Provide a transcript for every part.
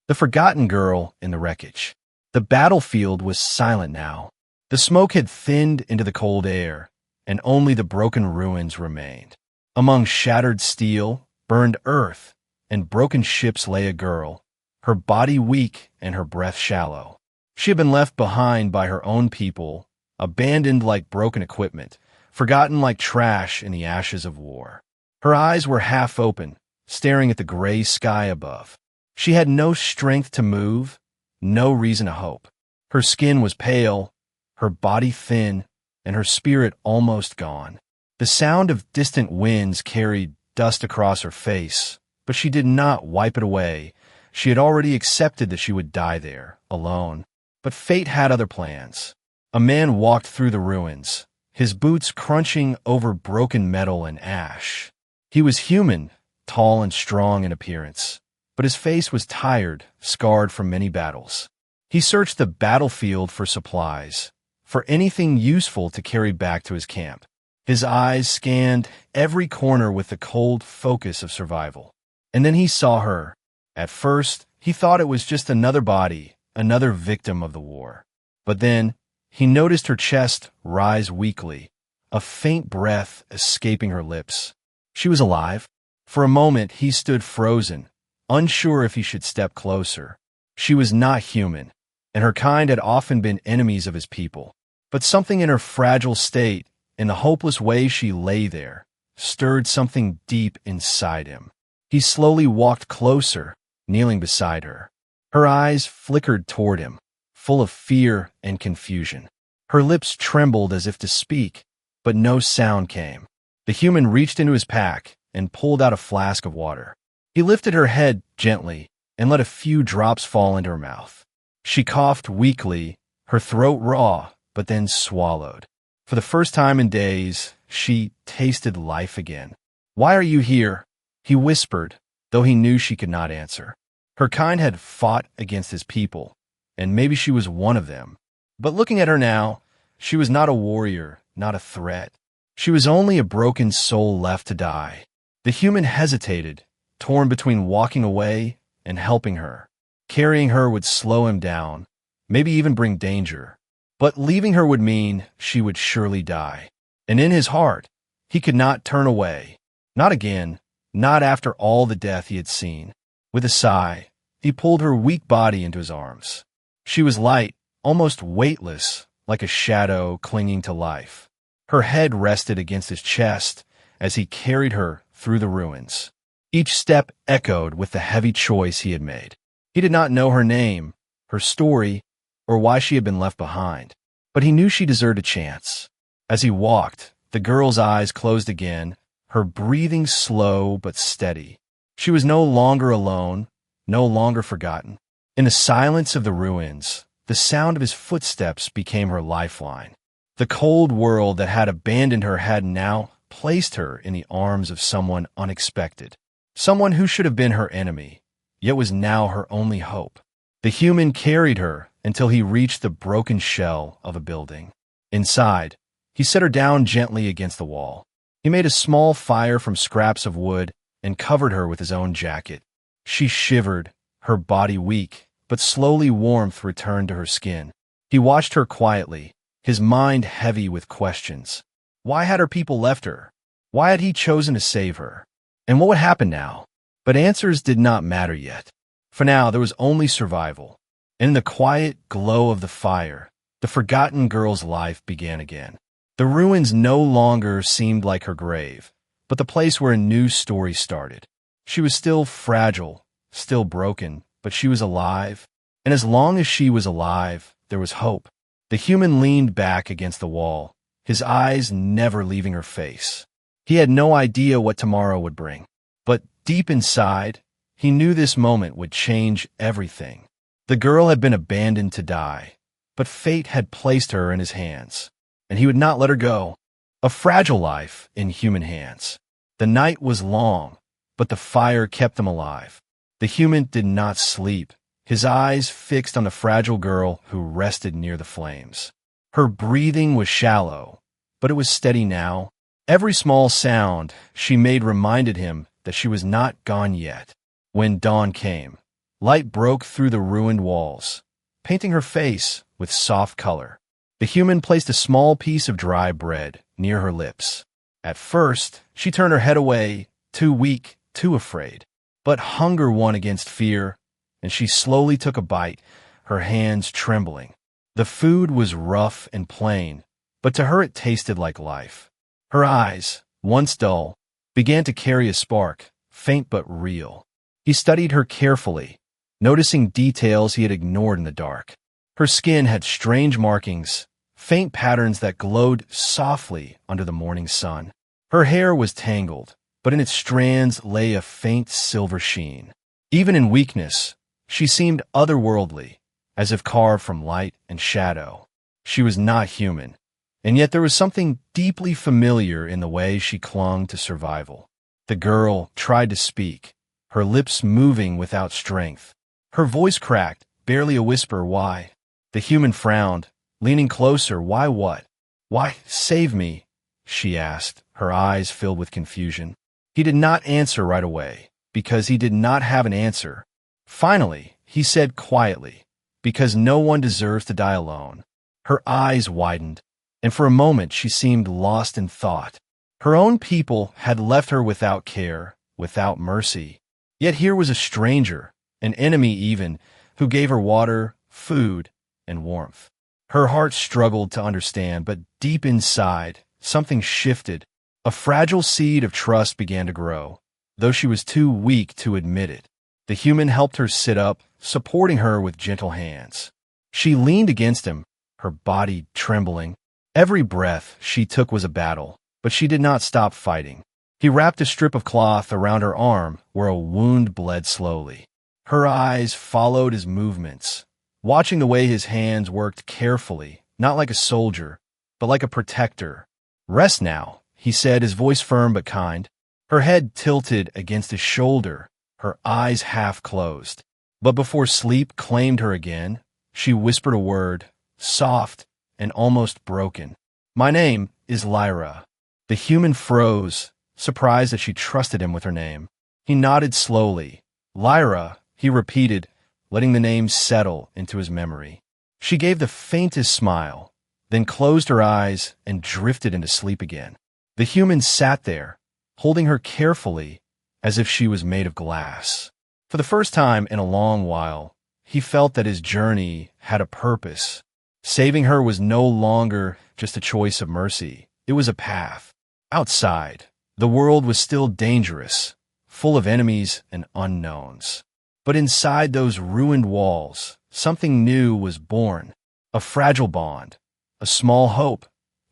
The forgotten girl in the wreckage. The battlefield was silent now. The smoke had thinned into the cold air, and only the broken ruins remained. Among shattered steel, burned earth, and broken ships lay a girl, her body weak and her breath shallow. She had been left behind by her own people, abandoned like broken equipment, forgotten like trash in the ashes of war. Her eyes were half open, staring at the gray sky above. She had no strength to move, no reason to hope. Her skin was pale, her body thin, and her spirit almost gone. The sound of distant winds carried dust across her face, but she did not wipe it away. She had already accepted that she would die there, alone. But fate had other plans. A man walked through the ruins, his boots crunching over broken metal and ash. He was human, tall and strong in appearance, but his face was tired, scarred from many battles. He searched the battlefield for supplies, for anything useful to carry back to his camp. His eyes scanned every corner with the cold focus of survival. And then he saw her. At first, he thought it was just another body, another victim of the war. But then, he noticed her chest rise weakly, a faint breath escaping her lips. She was alive. For a moment, he stood frozen, unsure if he should step closer. She was not human, and her kind had often been enemies of his people. But something in her fragile state, in the hopeless way she lay there, stirred something deep inside him. He slowly walked closer, kneeling beside her. Her eyes flickered toward him, full of fear and confusion. Her lips trembled as if to speak, but no sound came. The human reached into his pack and pulled out a flask of water. He lifted her head gently and let a few drops fall into her mouth. She coughed weakly, her throat raw, but then swallowed. For the first time in days, she tasted life again. "Why are you here?" he whispered, though he knew she could not answer. Her kind had fought against his people, and maybe she was one of them. But looking at her now, she was not a warrior, not a threat. She was only a broken soul left to die. The human hesitated, torn between walking away and helping her. Carrying her would slow him down, maybe even bring danger. But leaving her would mean she would surely die. And in his heart, he could not turn away. Not again, not after all the death he had seen. With a sigh, he pulled her weak body into his arms. She was light, almost weightless, like a shadow clinging to life. Her head rested against his chest as he carried her through the ruins. Each step echoed with the heavy choice he had made. He did not know her name, her story, or why she had been left behind, but he knew she deserved a chance. As he walked, the girl's eyes closed again, her breathing slow but steady. She was no longer alone, no longer forgotten. In the silence of the ruins, the sound of his footsteps became her lifeline. The cold world that had abandoned her had now placed her in the arms of someone unexpected, someone who should have been her enemy, yet was now her only hope. The human carried her until he reached the broken shell of a building. Inside, he set her down gently against the wall. He made a small fire from scraps of wood and covered her with his own jacket. She shivered, her body weak, but slowly warmth returned to her skin. He watched her quietly, his mind heavy with questions. Why had her people left her? Why had he chosen to save her? And what would happen now? But answers did not matter yet. For now, there was only survival. In the quiet glow of the fire, the forgotten girl's life began again. The ruins no longer seemed like her grave, but the place where a new story started. She was still fragile, still broken, but she was alive. And as long as she was alive, there was hope. The human leaned back against the wall, his eyes never leaving her face. He had no idea what tomorrow would bring, but deep inside, he knew this moment would change everything. The girl had been abandoned to die, but fate had placed her in his hands, and he would not let her go. A fragile life in human hands. The night was long, but the fire kept them alive. The human did not sleep, his eyes fixed on the fragile girl who rested near the flames. Her breathing was shallow, but it was steady now. Every small sound she made reminded him that she was not gone yet. When dawn came, Light broke through the ruined walls, painting her face with soft color. The human placed a small piece of dry bread near her lips. At first, she turned her head away, too weak, too afraid. But hunger won against fear, and she slowly took a bite, her hands trembling. The food was rough and plain, but to her it tasted like life. Her eyes, once dull, began to carry a spark, faint but real. He studied her carefully, noticing details he had ignored in the dark. Her skin had strange markings, faint patterns that glowed softly under the morning sun. Her hair was tangled, but in its strands lay a faint silver sheen. Even in weakness, she seemed otherworldly, as if carved from light and shadow. She was not human, and yet there was something deeply familiar in the way she clung to survival. The girl tried to speak, her lips moving without strength. Her voice cracked, barely a whisper. Why? The human frowned, leaning closer. Why what? Why, save me, she asked, her eyes filled with confusion. He did not answer right away, because he did not have an answer. Finally, he said quietly, because no one deserves to die alone. Her eyes widened, and for a moment she seemed lost in thought. Her own people had left her without care, without mercy. Yet here was a stranger, an enemy even, who gave her water, food, and warmth. Her heart struggled to understand, but deep inside, something shifted. A fragile seed of trust began to grow, though she was too weak to admit it. The human helped her sit up, supporting her with gentle hands. She leaned against him, her body trembling. Every breath she took was a battle, but she did not stop fighting. He wrapped a strip of cloth around her arm where a wound bled slowly. Her eyes followed his movements, watching the way his hands worked carefully, not like a soldier, but like a protector. Rest now, he said, his voice firm but kind. Her head tilted against his shoulder, her eyes half closed. But before sleep claimed her again, she whispered a word, soft and almost broken. My name is Lyra. The human froze, surprised that she trusted him with her name. He nodded slowly. Lyra, he repeated, letting the name settle into his memory. She gave the faintest smile, then closed her eyes and drifted into sleep again. The human sat there, holding her carefully, as if she was made of glass. For the first time in a long while, he felt that his journey had a purpose. Saving her was no longer just a choice of mercy. It was a path. Outside, the world was still dangerous, full of enemies and unknowns. But inside those ruined walls, something new was born. A fragile bond, a small hope,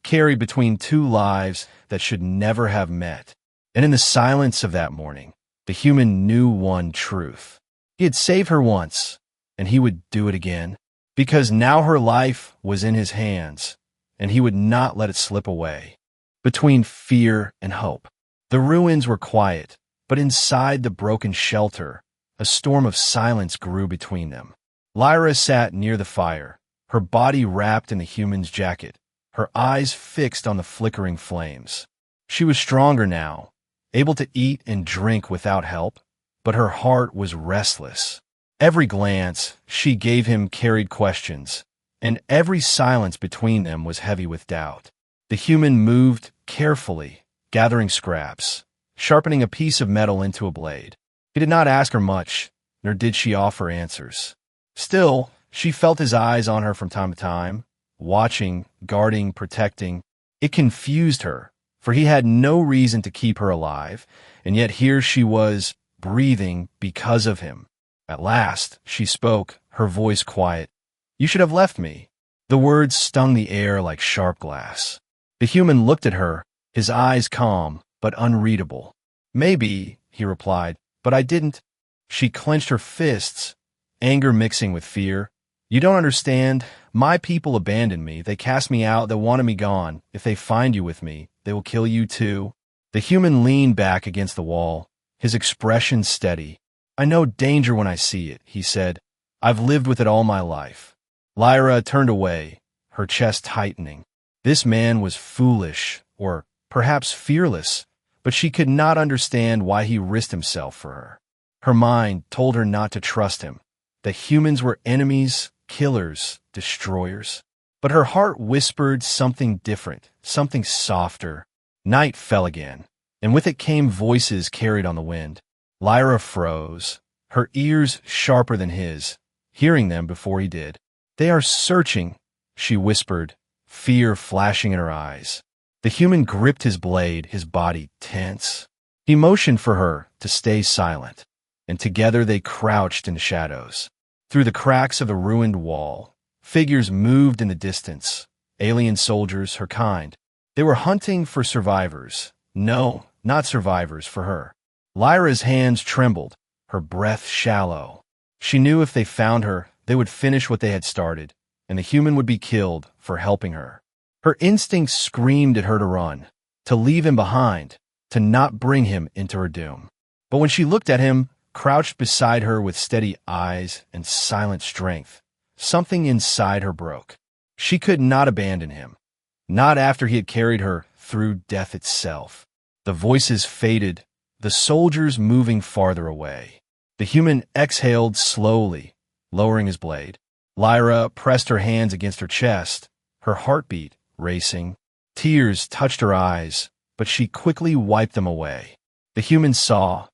carried between two lives that should never have met. And in the silence of that morning, the human knew one truth. He had saved her once, and he would do it again, because now her life was in his hands, and he would not let it slip away. Between fear and hope, the ruins were quiet, but inside the broken shelter, a storm of silence grew between them. Lyra sat near the fire, her body wrapped in the human's jacket, her eyes fixed on the flickering flames. She was stronger now, able to eat and drink without help, but her heart was restless. Every glance she gave him carried questions, and every silence between them was heavy with doubt. The human moved carefully, gathering scraps, sharpening a piece of metal into a blade. He did not ask her much, nor did she offer answers. Still, she felt his eyes on her from time to time, watching, guarding, protecting. It confused her, for he had no reason to keep her alive, and yet here she was, breathing because of him. At last, she spoke, her voice quiet. You should have left me. The words stung the air like sharp glass. The human looked at her, his eyes calm, but unreadable. Maybe, he replied, but I didn't. She clenched her fists, anger mixing with fear. You don't understand. My people abandoned me. They cast me out. They wanted me gone. If they find you with me, they will kill you too. The human leaned back against the wall, his expression steady. I know danger when I see it, he said. I've lived with it all my life. Lyra turned away, her chest tightening. This man was foolish, or perhaps fearless, but she could not understand why he risked himself for her. Her mind told her not to trust him, that humans were enemies, killers, destroyers. But her heart whispered something different, something softer. Night fell again, and with it came voices carried on the wind. Lyra froze, her ears sharper than his, hearing them before he did. "They are searching," she whispered, fear flashing in her eyes. The human gripped his blade, his body tense. He motioned for her to stay silent, and together they crouched in the shadows. Through the cracks of the ruined wall, figures moved in the distance, alien soldiers, her kind. They were hunting for survivors. No, not survivors for her. Lyra's hands trembled, her breath shallow. She knew if they found her, they would finish what they had started, and the human would be killed for helping her. Her instincts screamed at her to run, to leave him behind, to not bring him into her doom. But when she looked at him, crouched beside her with steady eyes and silent strength, something inside her broke. She could not abandon him, not after he had carried her through death itself. The voices faded, the soldiers moving farther away. The human exhaled slowly, lowering his blade. Lyra pressed her hands against her chest, her heartbeat racing. Tears touched her eyes, but she quickly wiped them away. The human saw,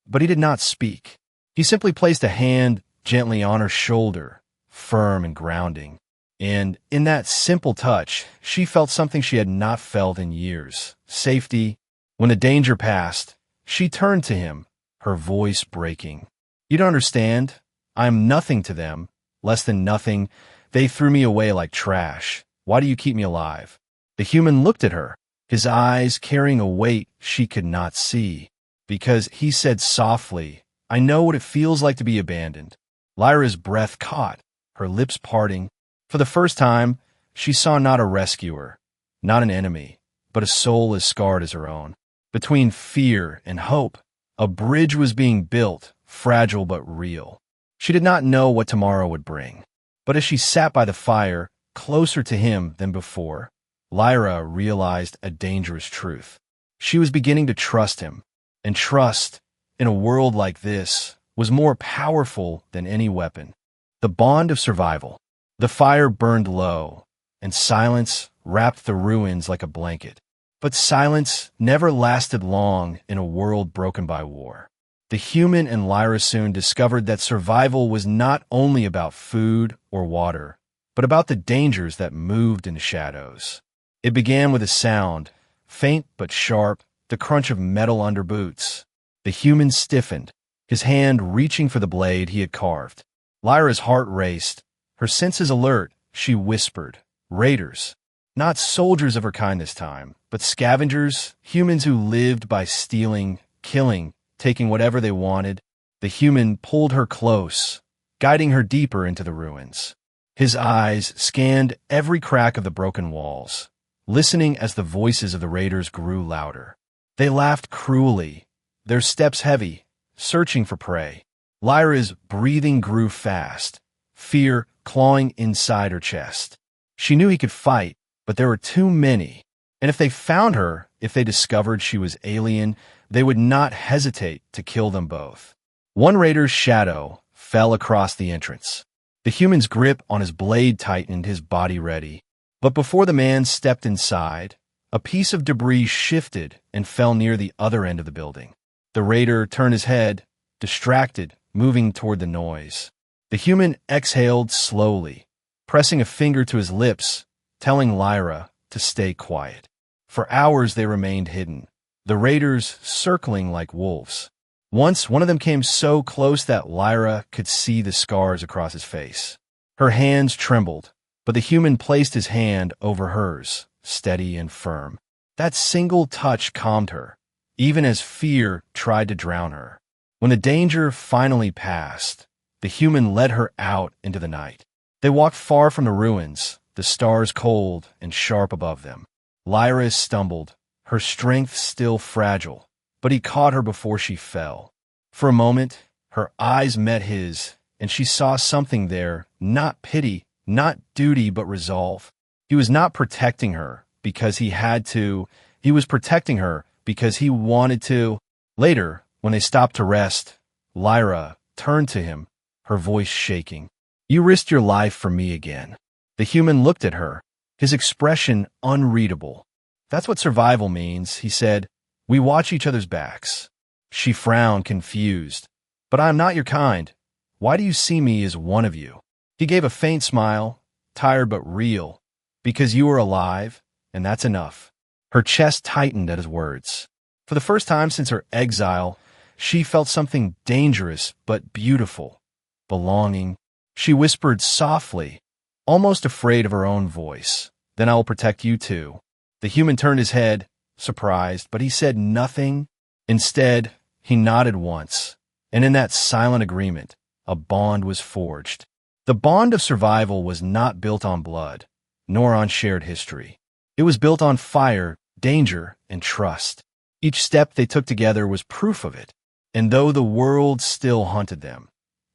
but he did not speak. He simply placed a hand gently on her shoulder, firm and grounding. And in that simple touch, she felt something she had not felt in years. Safety. When the danger passed, she turned to him, her voice breaking. "You don't understand. I'm nothing to them, less than nothing. They threw me away like trash. Why do you keep me alive?" The human looked at her, his eyes carrying a weight she could not see. Because he said softly, "I know what it feels like to be abandoned." Lyra's breath caught, her lips parting. For the first time, she saw not a rescuer, not an enemy, but a soul as scarred as her own. Between fear and hope, a bridge was being built, fragile but real. She did not know what tomorrow would bring. But as she sat by the fire, closer to him than before, Lyra realized a dangerous truth. She was beginning to trust him, and trust, in a world like this, was more powerful than any weapon. The bond of survival. The fire burned low, and silence wrapped the ruins like a blanket. But silence never lasted long in a world broken by war. The human and Lyra soon discovered that survival was not only about food or water, but about the dangers that moved in the shadows. It began with a sound, faint but sharp, the crunch of metal under boots. The human stiffened, his hand reaching for the blade he had carved. Lyra's heart raced, her senses alert. She whispered, "Raiders." Not soldiers of her kind this time, but scavengers, humans who lived by stealing, killing, taking whatever they wanted. The human pulled her close, guiding her deeper into the ruins. His eyes scanned every crack of the broken walls, listening as the voices of the raiders grew louder. They laughed cruelly, their steps heavy, searching for prey. Lyra's breathing grew fast, fear clawing inside her chest. She knew he could fight, but there were too many. And if they found her, if they discovered she was alien, they would not hesitate to kill them both. One raider's shadow fell across the entrance. The human's grip on his blade tightened, his body ready. But before the man stepped inside, a piece of debris shifted and fell near the other end of the building. The raider turned his head, distracted, moving toward the noise. The human exhaled slowly, pressing a finger to his lips, telling Lyra to stay quiet. For hours they remained hidden, the raiders circling like wolves. Once one of them came so close that Lyra could see the scars across his face. Her hands trembled, but the human placed his hand over hers, steady and firm. That single touch calmed her, even as fear tried to drown her. When the danger finally passed, the human led her out into the night. They walked far from the ruins, the stars cold and sharp above them. Lyra stumbled, her strength still fragile, but he caught her before she fell. For a moment, her eyes met his, and she saw something there, not pity, not duty, but resolve. He was not protecting her because he had to. He was protecting her because he wanted to. Later, when they stopped to rest, Lyra turned to him, her voice shaking. You risked your life for me again. The human looked at her, his expression unreadable. That's what survival means, he said. We watch each other's backs. She frowned, confused. But I am not your kind. Why do you see me as one of you? He gave a faint smile, tired but real. Because you are alive, and that's enough. Her chest tightened at his words. For the first time since her exile, she felt something dangerous but beautiful. Belonging. She whispered softly, almost afraid of her own voice. Then I will protect you too. The human turned his head, surprised, but he said nothing. Instead, he nodded once, and in that silent agreement, a bond was forged. The bond of survival was not built on blood, nor on shared history. It was built on fire, danger, and trust. Each step they took together was proof of it, and though the world still haunted them,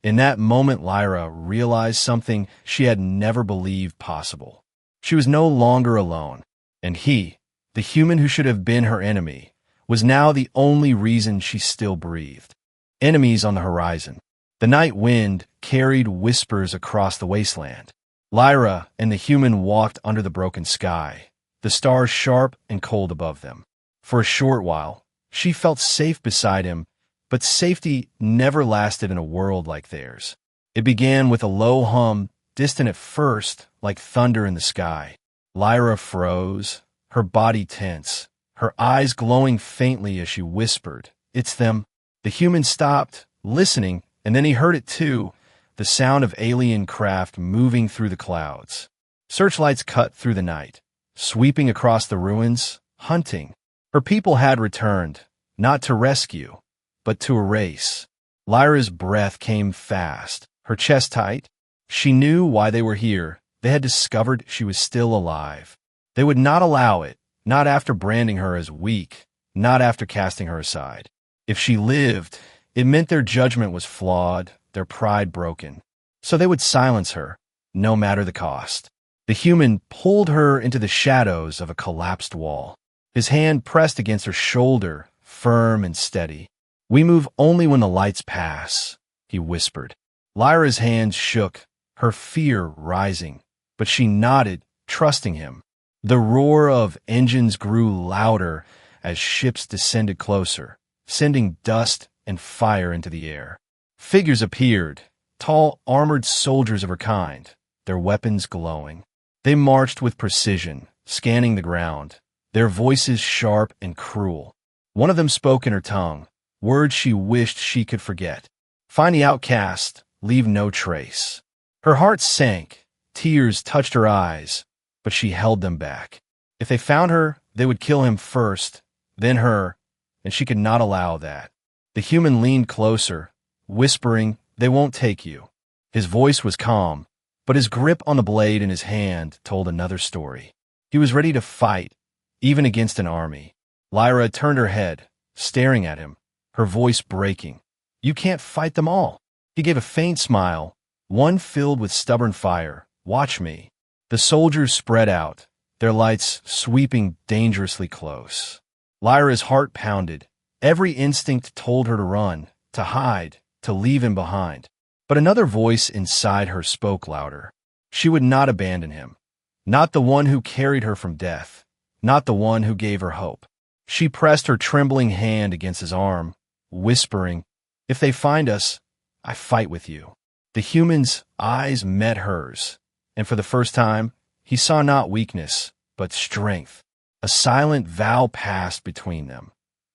in that moment Lyra realized something she had never believed possible. She was no longer alone, and he, the human who should have been her enemy, was now the only reason she still breathed. Enemies on the horizon. The night wind carried whispers across the wasteland. Lyra and the human walked under the broken sky, the stars sharp and cold above them. For a short while, she felt safe beside him, but safety never lasted in a world like theirs. It began with a low hum, distant at first, like thunder in the sky. Lyra froze, her body tense, her eyes glowing faintly as she whispered, "It's them." The human stopped, listening, and then he heard it too, the sound of alien craft moving through the clouds. Searchlights cut through the night, sweeping across the ruins, hunting. Her people had returned, not to rescue, but to erase. Lyra's breath came fast, her chest tight. She knew why they were here. They had discovered she was still alive. They would not allow it, not after branding her as weak, not after casting her aside. If she lived, it meant their judgment was flawed, their pride broken. So they would silence her, no matter the cost. The human pulled her into the shadows of a collapsed wall. His hand pressed against her shoulder, firm and steady. "We move only when the lights pass," he whispered. Lyra's hands shook, her fear rising, but she nodded, trusting him. The roar of engines grew louder as ships descended closer, sending dust and fire into the air. Figures appeared, tall, armored soldiers of her kind, their weapons glowing. They marched with precision, scanning the ground, their voices sharp and cruel. One of them spoke in her tongue, words she wished she could forget. "Find the outcast, leave no trace." Her heart sank, tears touched her eyes, but she held them back. If they found her, they would kill him first, then her, and she could not allow that. The human leaned closer, whispering, "They won't take you." His voice was calm, but his grip on the blade in his hand told another story. He was ready to fight, even against an army. Lyra turned her head, staring at him, her voice breaking. "You can't fight them all." He gave a faint smile, one filled with stubborn fire. "Watch me." The soldiers spread out, their lights sweeping dangerously close. Lyra's heart pounded. Every instinct told her to run, to hide, to leave him behind. But another voice inside her spoke louder. She would not abandon him. Not the one who carried her from death. Not the one who gave her hope. She pressed her trembling hand against his arm, whispering, "If they find us, I fight with you." The human's eyes met hers, and for the first time, he saw not weakness, but strength. A silent vow passed between them.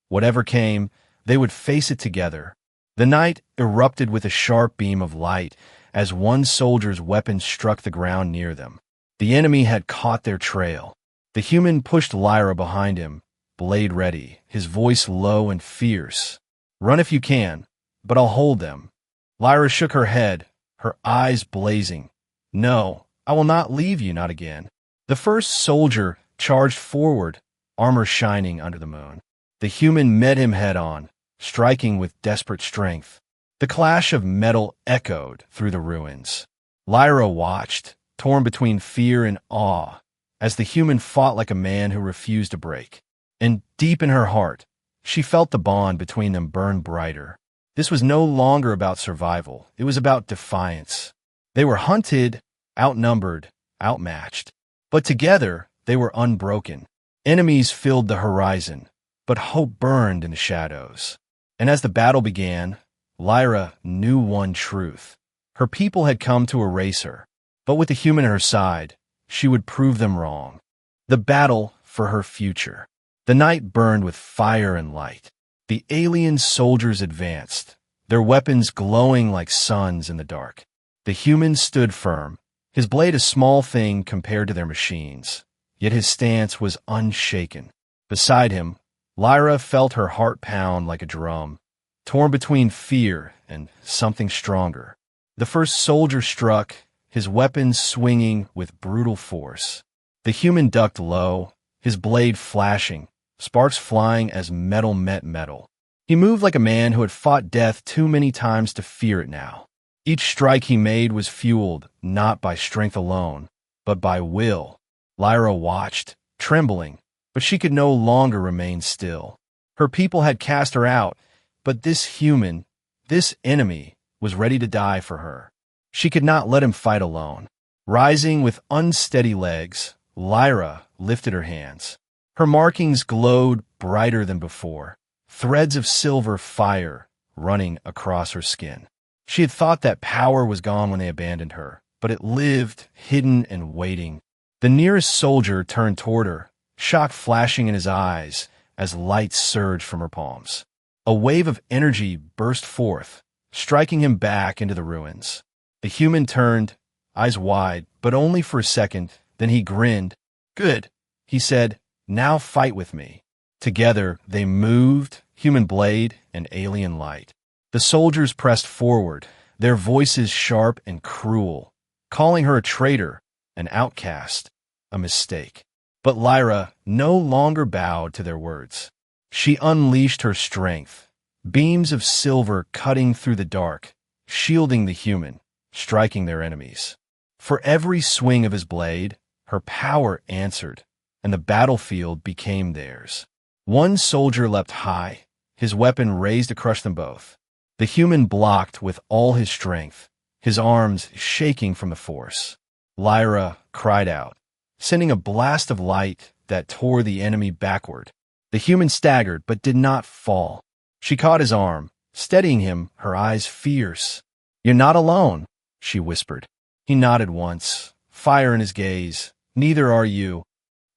Whatever came, they would face it together. The night erupted with a sharp beam of light as one soldier's weapon struck the ground near them. The enemy had caught their trail. The human pushed Lyra behind him, blade ready, his voice low and fierce. "Run if you can, but I'll hold them." Lyra shook her head, her eyes blazing. "No, I will not leave you, not again." The first soldier charged forward, armor shining under the moon. The human met him head-on, striking with desperate strength. The clash of metal echoed through the ruins. Lyra watched, torn between fear and awe, as the human fought like a man who refused to break. And deep in her heart, she felt the bond between them burn brighter. This was no longer about survival. It was about defiance. They were hunted, outnumbered, outmatched. But together, they were unbroken. Enemies filled the horizon, but hope burned in the shadows. And as the battle began, Lyra knew one truth. Her people had come to erase her, but with the human at her side, she would prove them wrong. The battle for her future. The night burned with fire and light. The alien soldiers advanced, their weapons glowing like suns in the dark. The human stood firm, his blade a small thing compared to their machines, yet his stance was unshaken. Beside him, Lyra felt her heart pound like a drum, torn between fear and something stronger. The first soldier struck, his weapons swinging with brutal force. The human ducked low, his blade flashing, sparks flying as metal met metal. He moved like a man who had fought death too many times to fear it now. Each strike he made was fueled not by strength alone, but by will. Lyra watched, trembling, but she could no longer remain still. Her people had cast her out, but this human, this enemy, was ready to die for her. She could not let him fight alone. Rising with unsteady legs, Lyra lifted her hands. Her markings glowed brighter than before, threads of silver fire running across her skin. She had thought that power was gone when they abandoned her, but it lived, hidden and waiting. The nearest soldier turned toward her, shock flashing in his eyes as light surged from her palms. A wave of energy burst forth, striking him back into the ruins. The human turned, eyes wide, but only for a second, then he grinned. "Good," he said. "Now fight with me." Together they moved, human blade and alien light. The soldiers pressed forward, their voices sharp and cruel, calling her a traitor, an outcast, a mistake. But Lyra no longer bowed to their words. She unleashed her strength, beams of silver cutting through the dark, shielding the human, striking their enemies. For every swing of his blade, her power answered, and the battlefield became theirs. One soldier leapt high, his weapon raised to crush them both. The human blocked with all his strength, his arms shaking from the force. Lyra cried out, sending a blast of light that tore the enemy backward. The human staggered but did not fall. She caught his arm, steadying him, her eyes fierce. "You're not alone," she whispered. He nodded once, fire in his gaze. "Neither are you."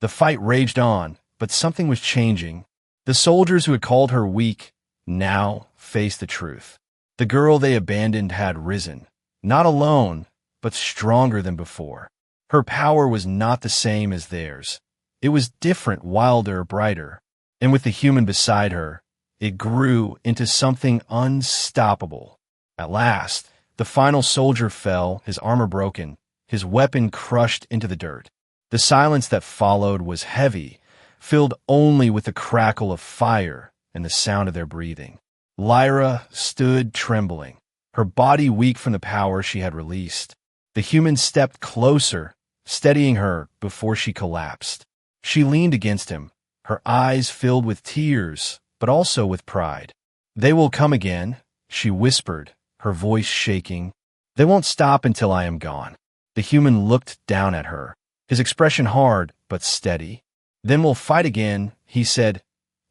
The fight raged on, but something was changing. The soldiers who had called her weak now faced the truth. The girl they abandoned had risen, not alone, but stronger than before. Her power was not the same as theirs. It was different, wilder, brighter. And with the human beside her, it grew into something unstoppable. At last, the final soldier fell, his armor broken, his weapon crushed into the dirt. The silence that followed was heavy, filled only with the crackle of fire and the sound of their breathing. Lyra stood trembling, her body weak from the power she had released. The human stepped closer, steadying her before she collapsed. She leaned against him, her eyes filled with tears, but also with pride. "They will come again," she whispered, her voice shaking. "They won't stop until I am gone." The human looked down at her, his expression hard but steady. "Then we'll fight again," he said,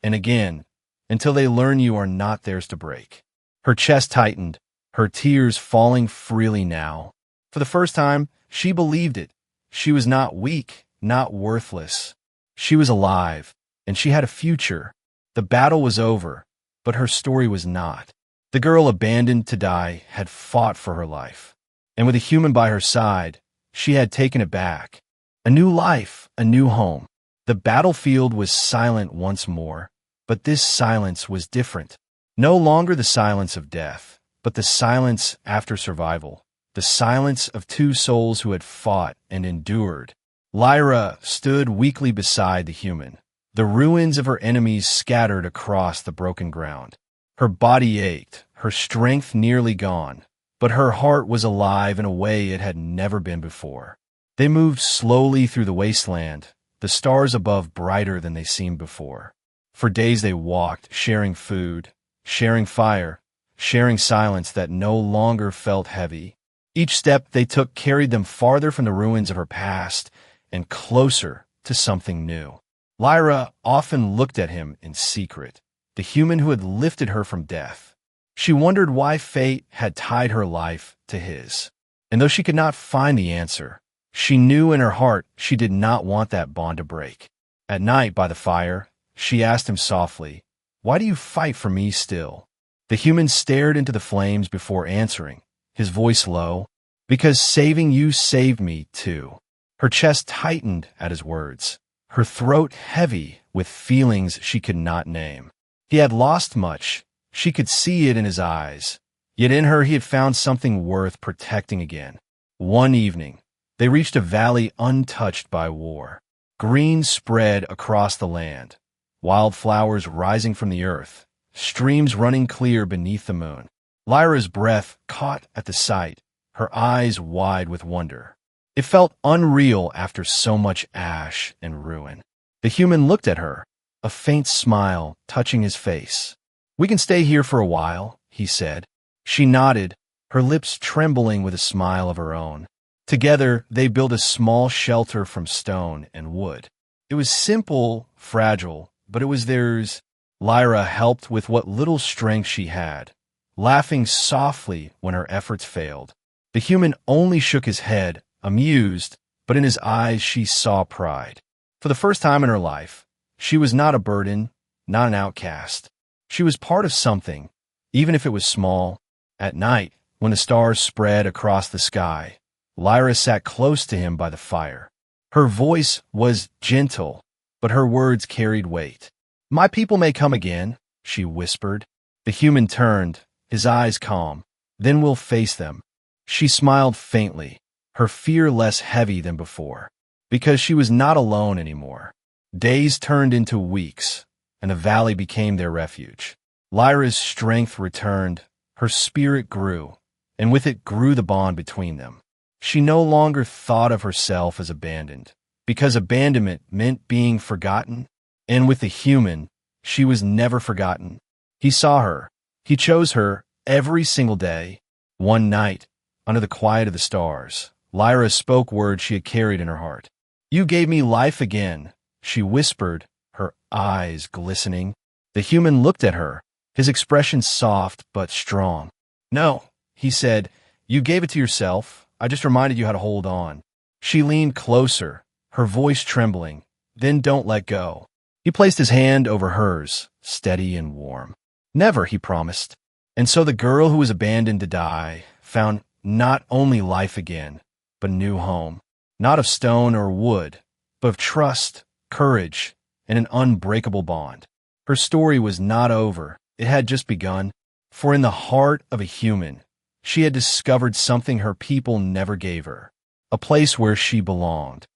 "and again, until they learn you are not theirs to break." Her chest tightened, her tears falling freely now. For the first time, she believed it. She was not weak, not worthless. She was alive, and she had a future. The battle was over, but her story was not. The girl abandoned to die had fought for her life, and with a human by her side, she had taken it back. A new life, a new home. The battlefield was silent once more, but this silence was different. No longer the silence of death, but the silence after survival. The silence of two souls who had fought and endured. Lyra stood weakly beside the human, the ruins of her enemies scattered across the broken ground. Her body ached, her strength nearly gone, but her heart was alive in a way it had never been before. They moved slowly through the wasteland, the stars above brighter than they seemed before. For days they walked, sharing food, sharing fire, sharing silence that no longer felt heavy. Each step they took carried them farther from the ruins of her past and closer to something new. Lyra often looked at him in secret, the human who had lifted her from death. She wondered why fate had tied her life to his. And though she could not find the answer, she knew in her heart she did not want that bond to break. At night by the fire, she asked him softly, "Why do you fight for me still?" The human stared into the flames before answering, his voice low, "Because saving you saved me too." Her chest tightened at his words, her throat heavy with feelings she could not name. He had lost much, she could see it in his eyes, yet in her he had found something worth protecting again. One evening, they reached a valley untouched by war. Green spread across the land, wildflowers rising from the earth, streams running clear beneath the moon. Lyra's breath caught at the sight, her eyes wide with wonder. It felt unreal after so much ash and ruin. The human looked at her, a faint smile touching his face. "We can stay here for a while," he said. She nodded, her lips trembling with a smile of her own. Together, they built a small shelter from stone and wood. It was simple, fragile, but it was theirs. Lyra helped with what little strength she had, laughing softly when her efforts failed. The human only shook his head, amused, but in his eyes she saw pride. For the first time in her life, she was not a burden, not an outcast. She was part of something, even if it was small. At night, when the stars spread across the sky, Lyra sat close to him by the fire. Her voice was gentle, but her words carried weight. "My people may come again," she whispered. The human turned, his eyes calm. "Then we'll face them." She smiled faintly, her fear less heavy than before, because she was not alone anymore. Days turned into weeks, and the valley became their refuge. Lyra's strength returned, her spirit grew, and with it grew the bond between them. She no longer thought of herself as abandoned, because abandonment meant being forgotten, and with the human, she was never forgotten. He saw her. He chose her every single day. One night, under the quiet of the stars, Lyra spoke words she had carried in her heart. "You gave me life again," she whispered, her eyes glistening. The human looked at her, his expression soft but strong. "No," he said, "you gave it to yourself. I just reminded you how to hold on." She leaned closer, her voice trembling. "Then don't let go." He placed his hand over hers, steady and warm. "Never," he promised. And so the girl who was abandoned to die found not only life again, but a new home, not of stone or wood, but of trust, courage, and an unbreakable bond. Her story was not over. It had just begun. For in the heart of a human, she had discovered something her people never gave her, a place where she belonged.